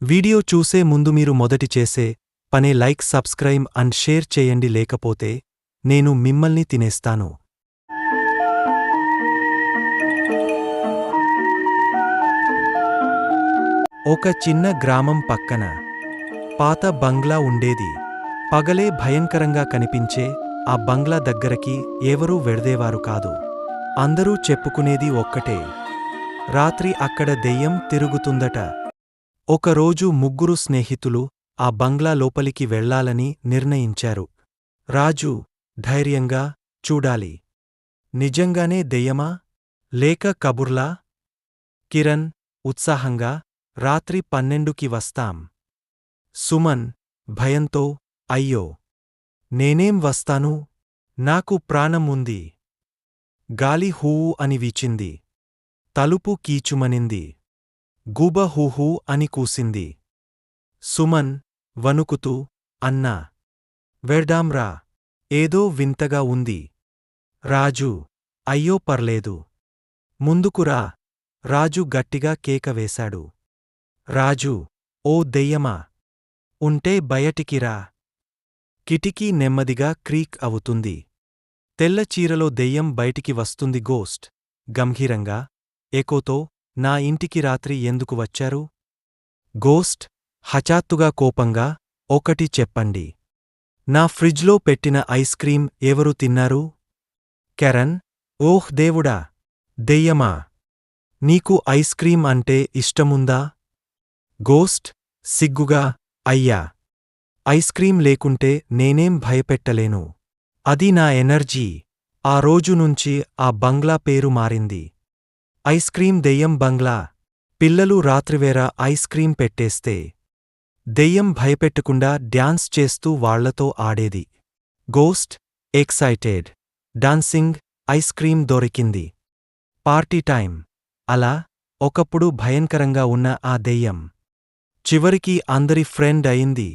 Video చూసే ముందు మీరు మొదటి చేసే పనే లైక్ సబ్స్క్రైబ్ అండ్ షేర్ చేయండి, లేకపోతే నేను మిమ్మల్ని తినేస్తాను. ఒక చిన్న గ్రామం పక్కన పాత బంగ్లా ఉండేది. పగలే భయంకరంగా కనిపించే ఆ బంగ్లా దగ్గరకి ఎవరూ వెళ్దేవారు కాదు. అందరూ చెప్పుకునేది ఒక్కటే, రాత్రి అక్కడ దెయ్యం తిరుగుతుందట. ఒకరోజు ముగ్గురు స్నేహితులు ఆ బంగ్లా లోపలికి వెళ్లాలని నిర్ణయించారు. రాజు ధైర్యంగా, చూడాలి, నిజంగానే దెయ్యమా లేక కబుర్లా? కిరణ్ ఉత్సాహంగా, రాత్రి 12కి వస్తాం. సుమన్ భయంతో, అయ్యో, నేనేం వస్తాను, నాకు ప్రాణం ఉంది. గాలి హూఊ అని వీచింది. తలుపు కీచుమనింది. గూబ హూహూ అని కూసింది. సుమన్ వణుకుతూ, అన్నా, వెళ్దాంరా, ఏదో వింతగా ఉంది. రాజు, అయ్యో పర్లేదు, ముందుకురా. రాజు గట్టిగా కేక వేశాడు. రాజు, ఓ దెయ్యమా, ఉంటే బయటికి రా. కిటికీ నెమ్మదిగా క్రీక్ అవుతుంది. తెల్ల చీరలో దెయ్యం బయటికి వస్తుంది. గోస్ట్ గంభీరంగా, ఎకోతో, నా ఇంటికి రాత్రి ఎందుకు వచ్చారు? గోస్ట్ హఠాత్తుగా కోపంగా, ఒకటి చెప్పండి, నా ఫ్రిడ్జ్లో పెట్టిన ఐస్ క్రీం ఎవరు తిన్నారు? కిరణ్, ఓహ్ దేవుడా, దెయ్యమా, నీకు ఐస్ క్రీం అంటే ఇష్టముందా? గోస్ట్ సిగ్గుగా, అయ్యా, ఐస్ క్రీం లేకుంటే నేనేం భయపెట్టలేను. అది నా ఎనర్జీ. ఆ రోజు నుంచి ఆ బంగ్లా పేరు మారింది. ఐస్ క్రీం దెయ్యం బంగ్లా. పిల్లలు రాత్రివేర ఐస్ క్రీం పెట్టేస్తే దెయ్యం భయపెట్టకుండా డ్యాన్స్ చేస్తూ వాళ్లతో ఆడేది. Ghost excited, dancing, ice cream దొరికింది, పార్టీ టైం. అలా ఒకప్పుడు భయంకరంగా ఉన్న ఆ దెయ్యం చివరికి అందరి ఫ్రెండ్ అయింది.